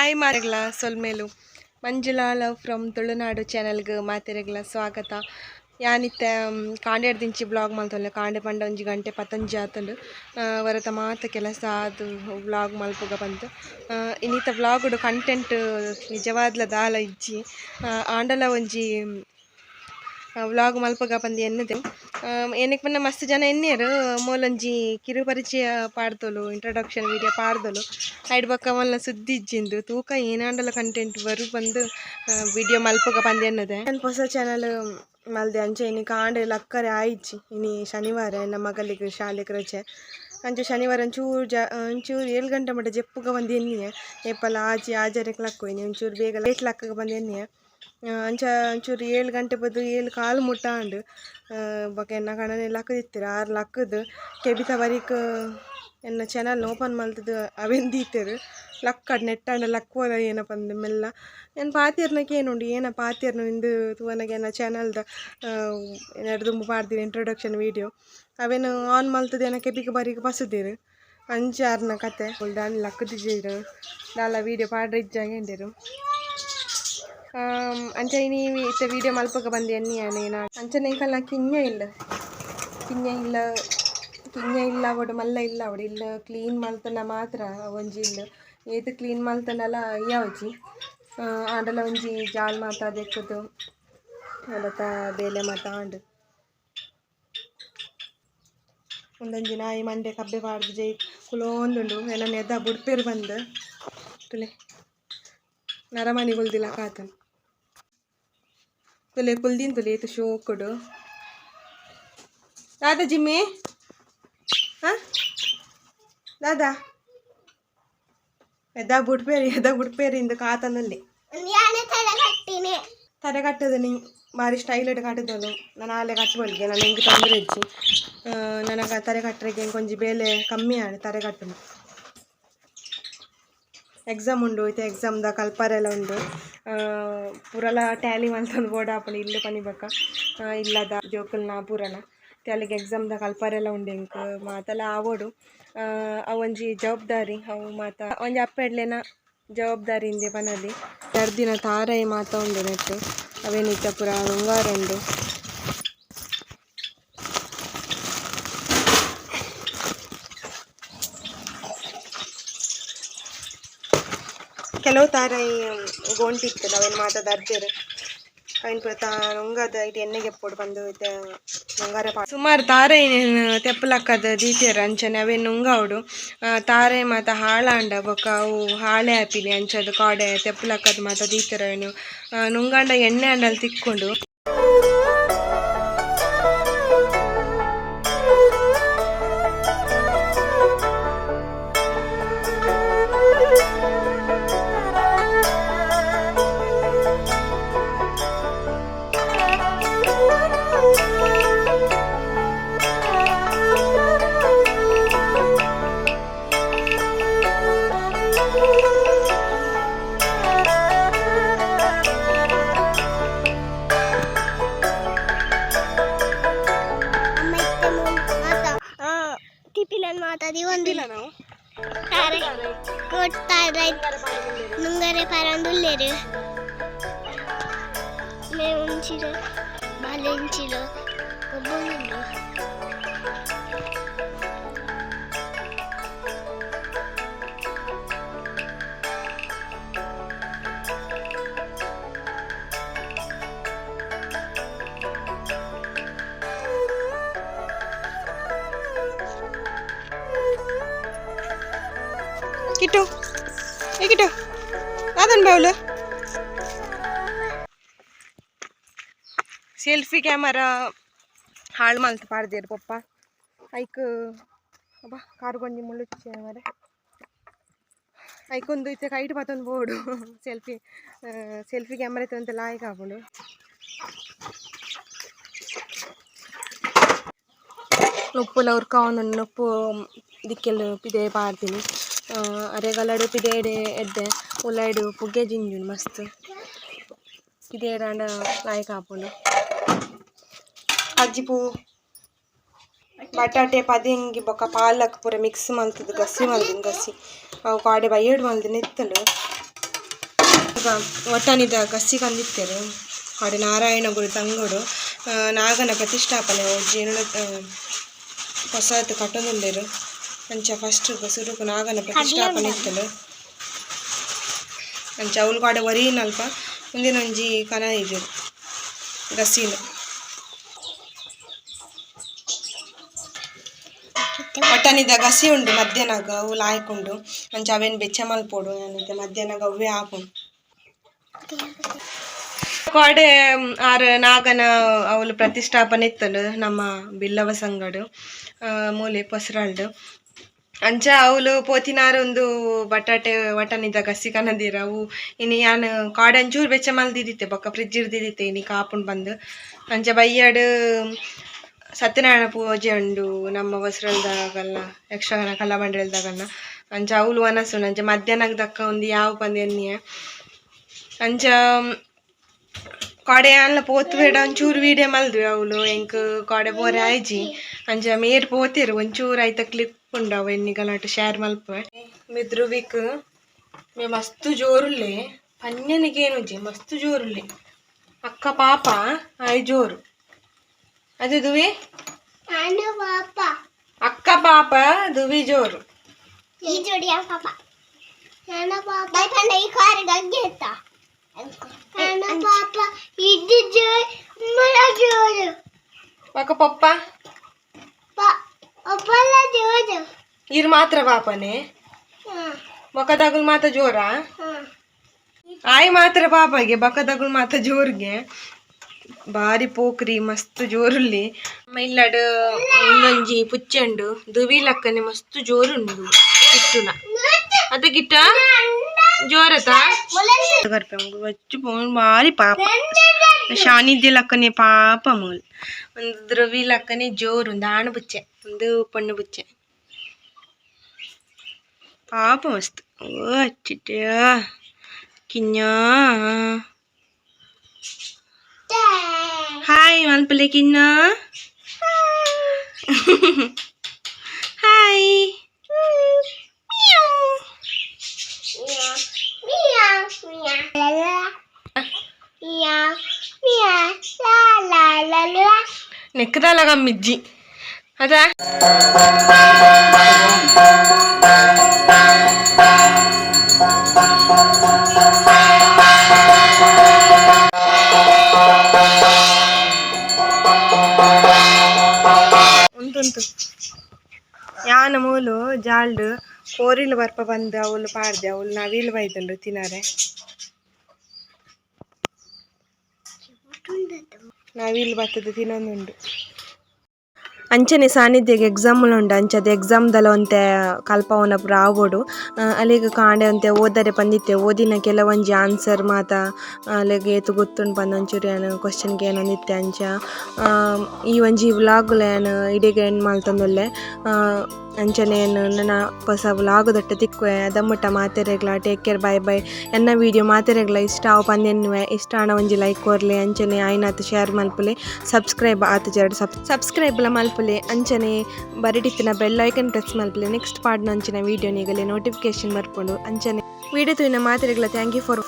Hi ಮಾರೆಗ್ಲ ಸೊಲ್ಮೇಲು Manjula love from Tulunadu ಚಾನಲ್ಗೆ ಮಾತೆರೆಗ್ಲ ಸ್ವಾಗತ. ಯಾನಿತ್ತೆ ಕಾಂಡೆ ದಿಂಚಿ ಬ್ಲಾಗ್ ಮಲ್ತೊಲ್ಲೆ ಕಾಂಡೆ ಪಂಡ 1 ಗಂಟೆ 15 ಆತುಂಡು ವರತ ಮಾತ ಕೆಲಸ ಅದು ವ್ಲಾಗ್ ಮಲ್ಪುಗ ಬಂತು. ಇನ್ನಿತ ವ್ಲಾಗುಡು ಕಂಟೆಂಟ್ ನಿಜವಾದ್ಲ ದಾಲ ಇಜ್ಜಿ ಆಂಡಲ ಒಂಜಿ ವ್ಲಾಗ್ ಮಲ್ಪಗ ಬಂದು ಎನ್ನದೆ ಏನಕ್ಕೆ ಪನ್ನ ಮಸ್ತ್ ಜನ ಎನ್ನೇರು ಮೂಲೊಂಜಿ ಕಿರು ಪರಿಚಯ ಪಾಡ್ದೋಲು ಇಂಟ್ರೊಡಕ್ಷನ್ ವೀಡಿಯೋ ಪಾಡ್ದೋಲು ಐಡ್ ಬೊಕ್ಕ ಮಲ್ಲ ಸುದ್ದಿ ಇಜ್ಜಿಂದು ತೂಕ ಏನಾಂಡಲ ಕಂಟೆಂಟ್ ಬರು ಬಂದು ವಿಡಿಯೋ ಮಲ್ಪಗ ಬಂದು ಎನ್ನದೆ ನಾನು ಹೊಸ ಚಾನಲ್ ಮಲ್ದೆ ಅಂಚೆ ಇನಿ ಕಾಂಡೆ ಲಕ್ಕರೆ ಆಯ್ಚಿ ಇನಿ ಶನಿವಾರ ನನ್ನ ಮಗಲಿಗೆ ಶಾಲೆಗೆ ರಜೆ ಅಂಚೆ ಶನಿವಾರ ಒಂಚೂರು 7 ಗಂಟೆ ಮಟ್ಟ ಜೆಪ್ಪುಗ ಬಂದು ಎನ್ನಿಯೆ ಏಪಲ್ಲ ಆಜಾರೆಗೆ ಲಕ್ಕೋಯ್ನಿ ಒಂಚೂರು ಬೇಗ ಲೇಟ್ ಲಕ್ಕಗೆ ಬಂದು ಎನ್ನಿಯೆ ಅಂಚ ಒಂಚೂರು 7 ಗಂಟೆ ಬದು 7 ಕಾಲು ಮುಟ್ಟಾಂಡು ಬೊಕ ಎನ್ನ ಕಣನೆ ಲಕ್ಕದಿತ್ತೀರ 6 ಲಕ್ಕದು ಕೆಬಿತ ಬರೀಕ್ ಎನ್ನ ಚಾನಲ್ ಓಪನ್ ಮಲ್ತದು ಅವೆನ್ ದೀತೆರು ಲಕ್ಕಡ್ ನೆಟ್ಟಾಂಡ ಲಕ್ಕೋದ ಏನಪ್ಪ ಅಂದು ಮೆಲ್ಲ ಏನು ಪಾತಿರ್ನಕ್ಕೆ ಏನುಂಡು ಏನ ಪಾತಿರ್ನು ಇಂದು ತೂವನಗೆ ಎನ್ನ ಚಾನಲ್ದ ದುಂಬು ಪಾಡ್ದಿರಿ ಇಂಟ್ರೊಡಕ್ಷನ್ ವೀಡಿಯೋ ಅವೇನು ಆನ್ ಮಲ್ತದು ಏನ ಕೆಬಿಗೆ ಬರೀಕ್ ಬಸುದಿರು ಅಂಚಾರ್ನ ಕತೆ ದಾನಿ ಲಕ್ಕದಿದ್ದೀರು ದಾಲ ವೀಡಿಯೋ ಪಾಡ್ರೆ ಇಜ್ಜಾಗೆಂಡರು ಅಂಚೆ ನೀ ಇತ್ತ ವೀಡಿಯೋ ಮಲ್ಪಗ ಬಂದು ಎನ್ನಿಯಾನೇನ ಅಂಚನೆ ಕಲ್ಲ ಕಿಂಜ ಇಲ್ಲ ಅವಡು ಮಲ್ಲ ಇಲ್ಲ ಅವಡು ಇಲ್ಲ ಕ್ಲೀನ್ ಮಲ್ತನ ಮಾತ್ರ ಒಂಜಿ ಇಲ್ಲ ಏತು ಕ್ಲೀನ್ ಮಲ್ತನಲ್ಲ ಯಾವಜಿ ಆಂಡಲ ಒಂಜಿ ಜಾಲ್ ಮಾತ ದೆಕ್ಕದು ಅಲತ ಬೇಲೆ ಮಾತ ಆಂಡು ಒಂದೊಂಜಿ ನಾಯಿ ಮಂಡೆ ಕಬ್ಬೆ ಪಾಡ್ದು ಜೈ ಕುಲೋಂದುಂಡು ಎಲ್ಲ ನೆದ ಬುಡ್ಪೇರು ಬಂದು ತುಲೆ ನರಮನಿ ಗುಲ್ದಿಲ್ಲ ಕಾತನು ತುಲೆ ಕುಲ್ದಿನ್ ತುಲೆ ಏತು ಶೋಕುಡು ದಾದಾ ಜಿಮ್ಮಿ ಹಾಂ ದಾದಾ ಎದ ಬುಡ್ಪೇರಿ ಇಂದು ಕಾತನಲ್ಲಿ ತರೆ ಕಟ್ಟದು ನೀ ಭಾರಿ ಸ್ಟೈಲ್ ಇಟ್ಟು ಕಟ್ಟದನು ನಾನು ಆಲೆ ಕಟ್ಟಬಲ್ಗೆ ನಾನು ಹೆಂಗೆ ತೊಂದರೆ ಇಜ್ಜಿ ನನಗೆ ತರೆ ಕಟ್ಟರಿಗೆ ಕೊಂಚ ಬೇಲೆ ಕಮ್ಮಿ ಆಡು ತರೆ ಕಟ್ಟನು ಎಕ್ಸಾಮ್ ಉಂಡು ಐತೆ ಎಕ್ಸಾಮ್ದ ಕಲ್ಪರೆಲ್ಲ ಉಂಡು ಪೂರಲ ಟ್ಯಾಲಿ ಮಲ್ತೊಂದು ಬೋರ್ಡ್ ಹಾಪಣಿ ಇಲ್ಲು ಪನಿಬೇಕ ಇಲ್ಲದ ಜೋಕಲ್ನ ಪೂರನ ಟ್ಯಾಲಿಗೆ ಎಕ್ಸಾಮ್ದ ಕಲ್ಪರೆಲ್ಲ ಉಂಡು ಇಂಕ್ ಮಾತೆಲ್ಲ ಆವೋಡು ಅವೊಂಜಿ ಜವಾಬ್ದಾರಿ ಅವು ಮಾತ ಒಂಜಿ ಅಪ್ಪೆಡ್ಲೇನ ಜವಾಬ್ದಾರಿ ಇಂದೆ ಪನದಿ ದಿನ ತಾರೈ ಮಾತ ಉಂಡು ನೆಟ್ಟು ಅವೇನಿತ್ತ ಪೂರ ಉಂಗಾರ ಉಂಡು ಕೆಲವು ತಾರೈ ಗೋಂಟಿತ್ತು ಅವೇನು ಮಾತದ ಅರ್ಜರು ಅವೇನು ಪುರ ಉಂಗದ ಇಟ್ಟು ಎಣ್ಣೆಗೆ ಎಪ್ಪೋಡು ಬಂದು ಉಂಗಾರ ಸುಮಾರು ತಾರೈ ತೆಪ್ಪಲಕ್ಕದ ದೀತಿಯರು ಅಂಚನೆ ಅವೇನು ಉಂಗಾವಡು ತಾರೈ ಮಾತ ಹಾಳಾಂಡ ಬೊಕ್ಕ ಅವು ಹಾಳೆ ಆಪಿಲಿ ಅಂಚದು ಕಾಡೆ ತೆಪ್ಪಲಕ್ಕದ ಮಾತ ದೀತಿಯರ ಅವೇನು ನುಂಗಾಂಡ ಎಣ್ಣೆ ಅಂಡಲ್ಲಿ ತಿಕ್ಕೊಂಡು ನುಂಗರೆ ಪರಂದುಲ್ಲೇರು ಮೇ ಉಂಚಿರು ಬಾಲೆ ಉಂಚಿರು ಒಬ್ಬೊಂದು ಕಿಟ್ಟು ಕಿಟ್ಟು ಅದನ್ ಬೌಲು ಸೆಲ್ಫಿ ಕ್ಯಾಮರಾ ಹಾಳು ಮಲ್ತು ಪಾಡ್ದೇರು ಪಪ್ಪ ಐಕ್ ಅಬ್ಬಾ ಕಾರ್ಗೊಂಡಿ ಮುಳ್ಳುಚ್ಚೆ ಮರೆ ಐಕೊಂದು ಇತ್ತೆ ಕೈಟ್ ಮತ್ತೊಂದು ಬೋರ್ಡು ಸೆಲ್ಫಿ ಕ್ಯಾಮರಾ ಇತ್ತು ಅಂತೆಲ್ಲ ಆಯ್ಕೆ ಹಾಕೊಂಡು ಉಪ್ಪುಲ ಉರ್ಕ ಒಂದು ಉಪ್ಪು ದಿಕ್ಕೆಲ್ಲ ಪಿದೆ ಪಾಡ್ತೀನಿ ಅರೆಗಲಡು ಪಿದೇಡೆ ಎಡ್ಡೆ ಉಳ್ಳಾಡು ಪುಗ್ಗೆ ಜಿಂಜುಂಡು ಮಸ್ತ್ ಪಿದೇಡಾಂಡ ಲಾಯ್ಕ್ ಹಾಪುಂಡು ಅಜ್ಜಿ ಪೂ ಬಟಾಟೆ ಪದಿಂಗಿ ಬೊಕ್ಕ ಪಾಲಕ್ ಪೂರ ಮಿಕ್ಸ್ ಮಲ್ತದು ಗಸಿ ಮಲ್ದಿನ ಗಸಿ ಅವು ಕಾಡೆ ಬಯ್ಯಡು ಮಲ್ದಿನ ಎತ್ತಲು ಒಟ್ಟನಿದ ಕಸಿ ಕಂದಿತ್ತೇರು ಕಡೆ ನಾರಾಯಣ ಗುರು ತಂಗೋಡು ನಾಗನ ಪ್ರತಿಷ್ಠಾಪನೆ ಜೀರ್ಣ ಹೊಸತು ಕಟ್ಟೊಂದುಲ್ಲೇರು ಅಂಚ ಫಸ್ಟ್ ಸುರುಕು ನಾಗನ ಪ್ರತಿಷ್ಠಾಪನೆ ಇತ್ತಲು ಅಂಚ ಅವಳು ಕಾಡೆ ಒರಿಯಿನ ಅಲ್ಪ ಮುಂದಿನ ಒಂಜಿ ಕನ ಇದು ಗಸೀನು ಒಟ್ಟನಿದ ಗಸಿ ಉಂಡು ಮಧ್ಯಾಹ್ನಗ ಅವು ಲಾಯ್ಕೊಂಡು ಅಂಚ ಅವೇನು ಬೆಚ್ಚ ಮಲ್ಪೋಡು ಏನಿದೆ ಮಧ್ಯಾಹ್ನಗ ಅವೇ ಹಾಕೊಂಡು ಕಾಡೆ ಆರು ನಾಗನ ಅವಳು ಪ್ರತಿಷ್ಠಾಪನೆ ಇತ್ತಲು ನಮ್ಮ ಬಿಲ್ಲವ ಸಂಗಡು ಮೂಲೆ ಪೊಸರಾಳ್ಡು ಅಂಚ ಅವಳು ಪೋತಿನಾರು ಒಂದು ಬಟಾಟೆ ಒಟನಿದ ಗಸಿ ಕನದಿರ ಅವು ಇನ್ನು ಯಾನು ಕಾಡೆ ಒಂಚೂರು ಬೆಚ್ಚ ಮಲ್ದಿದ್ದಿತ್ತೆ ಬೊಕ್ಕ ಫ್ರಿಜ್ ಇರ್ದಿದ್ದಿತ್ತೆ ಇನ್ನು ಕಾಪುಂಡು ಬಂದು ಅಂಚ ಬಯ್ಯಾಡು ಸತ್ಯನಾರಾಯಣ ಪೂಜೆ ಉಂಡು ನಮ್ಮ ಹೊಸರಲ್ದಾಗಲ್ಲ ಯಕ್ಷಗಾನ ಕಲಾಮಂಡಲದಾಗಲ್ಲ ಅಂಚ ಅವಳು ಅನಸು ಅಂಚ ಮಧ್ಯಾಹ್ನಕ್ಕೆ ದಕ್ಕ ಒಂದು ಯಾವ ಬಂದು ಎಣ್ಣೆ ಅಂಚ ಕಾಡೆ ಅಲ್ಲ ಪೋತು ಬೇಡ ಒಂಚೂರು ವೀಡಿಯೋ ಮಲ್ದ್ವಿ ಅವಳು ಎಂಕ್ ಕಾಡೆ ಬೋರೆ ಆಯ್ಜಿ ಅಂಚ ಮೇರ್ ಪೋತಿರು ಒಂಚೂರು ಆಯ್ತ ಕ್ಲಿಪ್ ಉಂಡು ಅವು ಎಣ್ಣಿಗಲಾಟ ಶೇರ್ ಮಲ್ಪ ಮಿದ್ರುವಿಕ್ ಮೇ ಮಸ್ತು ಜೋರುಲ್ಲೆ ಪನ್ಯನಿಗೇನುಜಿ ಮಸ್ತು ಜೋರುಲ್ಲೆ ಅಕ್ಕ ಪಾಪ ಆಯ್ ಜೋರು ಅದು ದುವಿ ಅಕ್ಕ ಪಾಪ ದುವಿ ಜೋರು ಅಕ್ಕ ಪಪ್ಪ ಇರ್ ಮಾತ್ರ ಪಾಪನೆ ಬಕದಗುಲ್ ಮಾತ ಜೋರ ಆಯ್ ಮಾತ್ರ ಪಾಪಗೆ ಬಕದಗುಲ್ ಮಾತ ಜೋರ್ಗೆ ಬಾರಿ ಪೋಕ್ರಿ ಮಸ್ತ್ ಜೋರುಲ್ಲಿ ಮೈಲಾಡು ಒಂದೊಂಜಿ ಪುಚ್ಚಂಡು ದುವಿ ಲಕ್ಕನೆ ಮಸ್ತ್ ಜೋರುಂಡು ಕಿಟ್ಟುನ ಅದ ಗಿಟ್ಟ ಜೋರತ ವಚ್ಚು ಬಾರಿ ಪಾಪ ಶಾನಿದ್ಯ ಲಕ್ಕನೆ ಪಾಪ ಮೂಲ್ ಒಂದು ದ್ರವಿ ಲಕ್ಕನೆ ಜೋರು ಒಂದು ಆಣು ಬುಚ್ಚೆ ಒಂದು ಪಣ್ಣು ಬುಚ್ಚೆ ಪಾಪ ಮಸ್ತ್ ಓ ಅಚ್ಚಿಟ್ಟ ಕಿನ್ನ ಹಾಯ್ ಮಲ್ಪಲೆ ಕಿನ್ನ ಹಾಯ್ ನೆಕ್ಕದಲ್ಲ ಮಿಜ್ಜಿ ಅದಾ ಉಂಟುಂಟು ಯಾನ ಮೂಲು ಜಾಲ್ಡು ಕೋರಿಲು ಬರ್ಪ ಬಂದು ಅವಳು ಪಾಡ್ದೆ ಅವಳು ನಾವೀಲು ಬೈತಂಡು ತಿನ್ನಾರೆ ನಾವೀಲು ಬರ್ತದೆ ತಿನ್ನೊಂದುಂಡು ಅಂಚನೆ ಸಾನ್ನಿಧ್ಯಗೆ ಎಕ್ಸಾಮ್ಲು ಉಂಡು ಅಂಚದ ಎಕ್ಸಾಮ್ದಲ್ಲ ಒಂತೆ ಕಲ್ಪವನ ಪೂರ ಆವೋಡು ಅಲ್ಲಿಗೆ ಕಾಂಡೆ ಒಂತೆ ಓದರೆ ಬಂದಿತ್ತೆ ಓದಿನ ಕೆಲವೊಂಜಿ ಆನ್ಸರ್ ಮಾತ ಅಲ್ಲಿಗೆ ಏತು ಗೊತ್ತುಂಡು ಬಂದು ಒಂಚೂರು ಏನು ಕ್ವಶನ್ಗೆ ಏನೋ ನಿತ್ತೆ ಅಂಚ ಈ ಒಂಜಿ ವ್ಲಾಗ್ಲ ಏನು ಇಡೀಗೆ ಎಂಡ್ ಮಾಡ್ತಂದೊಲ್ಲೆ ಅಂಚನೆ ಏನು ನನ್ನ ಹೊಸ ವ್ಲಾಗ್ ದೊಟ್ಟ ತಿಕ್ಕುವೆ ಅದಮ್ಮಟ ಮಾತೆರೆಗ್ಲ ಟೇಕ್ ಕೇರ್ ಬೈ ಬೈ ಎನ್ನ ವೀಡಿಯೋ ಮಾತೆರೆಗ್ಲ ಇಷ್ಟ ಅವು ಪಂದೆನ್ನುವೆ ಇಷ್ಟ ಆಣ ಒಂಜಿ ಲೈಕ್ ಕೊರ್ಲೆ ಅಂಚನೆ ಆಯ್ನಾತು ಶೇರ್ ಮಲ್ಪಲೆ ಸಬ್ಸ್ಕ್ರೈಬ್ ಆತು ಜರ್ಡ್ ಸಬ್ಸ್ಕ್ರೈಬ್ಲ ಮಲ್ಪಲೆ ಅಂಚನೆ ಬರಿಟಿತ್ತಿನ ಬೆಲ್ ಐಕನ್ ಪ್ರೆಸ್ ಮಲ್ಪಲೆ ನೆಕ್ಸ್ಟ್ ಪಾಡ್ನ ಅಂಚಿನ ವೀಡಿಯೋ ನೀಗಲೆ ನೋಟಿಫಿಕೇಶನ್ ಬರ್ಕೊಂಡು ಅಂಚನೆ ವೀಡಿಯೋ ತುಯಿನ ಮಾತೆರೆಗ್ಲ ಥ್ಯಾಂಕ್ ಯು ಫಾರ್